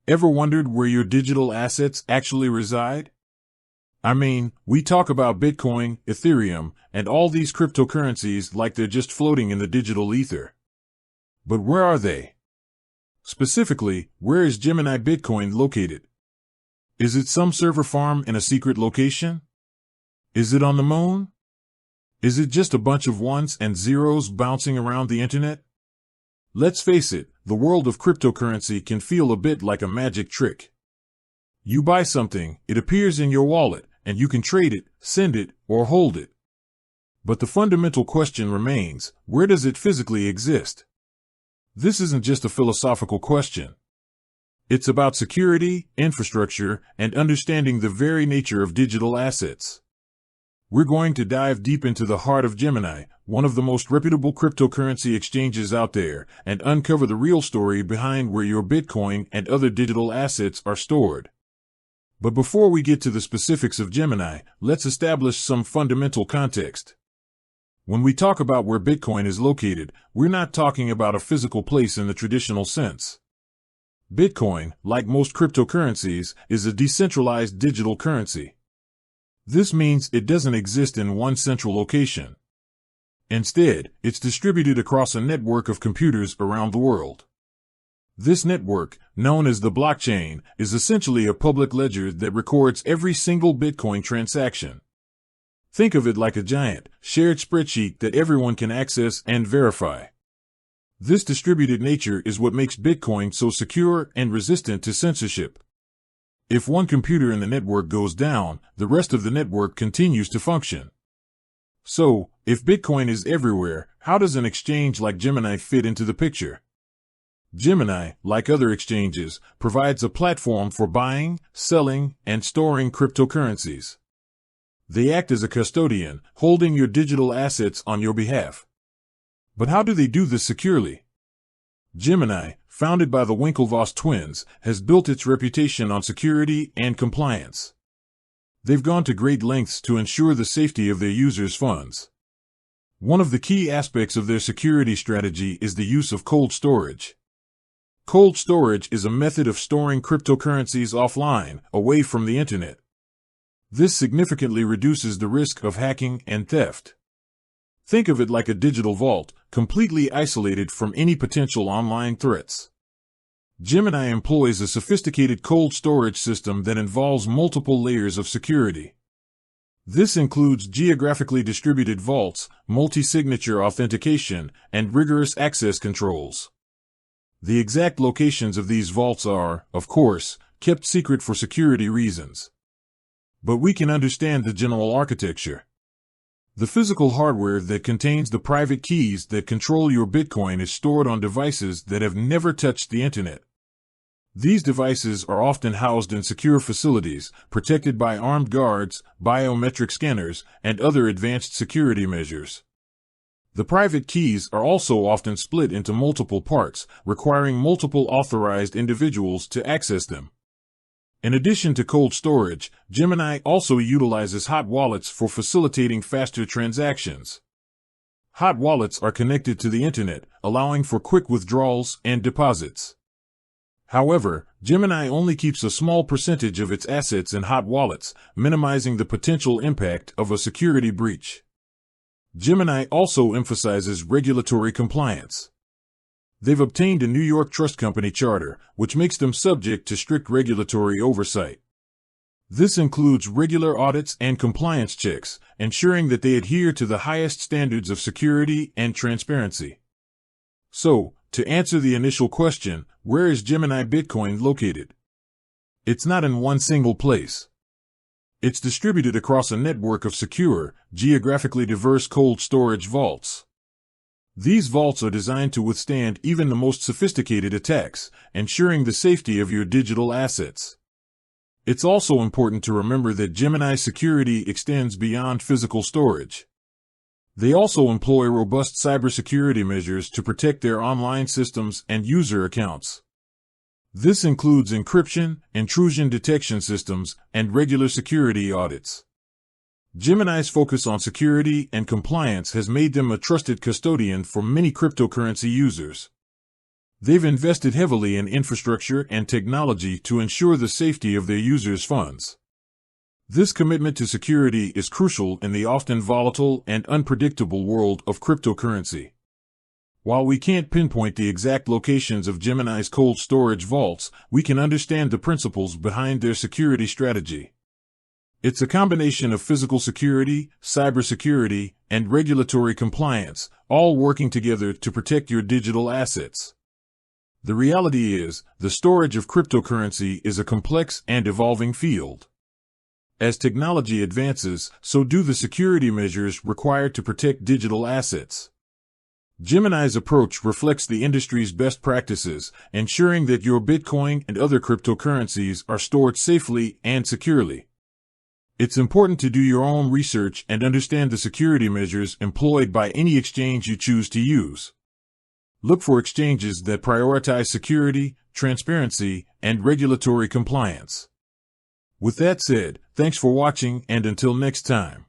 Ever wondered where your digital assets actually reside? I mean, we talk about Bitcoin, Ethereum, and all these cryptocurrencies like they're just floating in the digital ether. But where are they? Specifically, where is Gemini Bitcoin located? Is it some server farm in a secret location? Is it on the moon? Is it just a bunch of ones and zeros bouncing around the internet? Let's face it, the world of cryptocurrency can feel a bit like a magic trick. You buy something, it appears in your wallet, and you can trade it, send it, or hold it. But the fundamental question remains, where does it physically exist? This isn't just a philosophical question. It's about security, infrastructure, and understanding the very nature of digital assets. We're going to dive deep into the heart of Gemini, one of the most reputable cryptocurrency exchanges out there, and uncover the real story behind where your Bitcoin and other digital assets are stored. But before we get to the specifics of Gemini, let's establish some fundamental context. When we talk about where Bitcoin is located, we're not talking about a physical place in the traditional sense. Bitcoin, like most cryptocurrencies, is a decentralized digital currency. This means it doesn't exist in one central location. Instead, it's distributed across a network of computers around the world. This network, known as the blockchain, is essentially a public ledger that records every single Bitcoin transaction. Think of it like a giant, shared spreadsheet that everyone can access and verify. This distributed nature is what makes Bitcoin so secure and resistant to censorship. If one computer in the network goes down, the rest of the network continues to function. So, if Bitcoin is everywhere, how does an exchange like Gemini fit into the picture? Gemini, like other exchanges, provides a platform for buying, selling, and storing cryptocurrencies. They act as a custodian, holding your digital assets on your behalf. But how do they do this securely? Gemini, founded by the Winklevoss twins, has built its reputation on security and compliance. They've gone to great lengths to ensure the safety of their users' funds. One of the key aspects of their security strategy is the use of cold storage. Cold storage is a method of storing cryptocurrencies offline, away from the internet. This significantly reduces the risk of hacking and theft. Think of it like a digital vault, completely isolated from any potential online threats. Gemini employs a sophisticated cold storage system that involves multiple layers of security. This includes geographically distributed vaults, multi-signature authentication, and rigorous access controls. The exact locations of these vaults are, of course, kept secret for security reasons. But we can understand the general architecture. The physical hardware that contains the private keys that control your Bitcoin is stored on devices that have never touched the internet. These devices are often housed in secure facilities, protected by armed guards, biometric scanners, and other advanced security measures. The private keys are also often split into multiple parts, requiring multiple authorized individuals to access them. In addition to cold storage, Gemini also utilizes hot wallets for facilitating faster transactions. Hot wallets are connected to the internet, allowing for quick withdrawals and deposits. However, Gemini only keeps a small percentage of its assets in hot wallets, minimizing the potential impact of a security breach. Gemini also emphasizes regulatory compliance. They've obtained a New York Trust Company charter, which makes them subject to strict regulatory oversight. This includes regular audits and compliance checks, ensuring that they adhere to the highest standards of security and transparency. So, to answer the initial question, where is Gemini Bitcoin located? It's not in one single place. It's distributed across a network of secure, geographically diverse cold storage vaults. These vaults are designed to withstand even the most sophisticated attacks, ensuring the safety of your digital assets. It's also important to remember that Gemini's security extends beyond physical storage. They also employ robust cybersecurity measures to protect their online systems and user accounts. This includes encryption, intrusion detection systems, and regular security audits. Gemini's focus on security and compliance has made them a trusted custodian for many cryptocurrency users. They've invested heavily in infrastructure and technology to ensure the safety of their users' funds. This commitment to security is crucial in the often volatile and unpredictable world of cryptocurrency. While we can't pinpoint the exact locations of Gemini's cold storage vaults, we can understand the principles behind their security strategy. It's a combination of physical security, cybersecurity, and regulatory compliance, all working together to protect your digital assets. The reality is, the storage of cryptocurrency is a complex and evolving field. As technology advances, so do the security measures required to protect digital assets. Gemini's approach reflects the industry's best practices, ensuring that your Bitcoin and other cryptocurrencies are stored safely and securely. It's important to do your own research and understand the security measures employed by any exchange you choose to use. Look for exchanges that prioritize security, transparency, and regulatory compliance. With that said, thanks for watching, and until next time.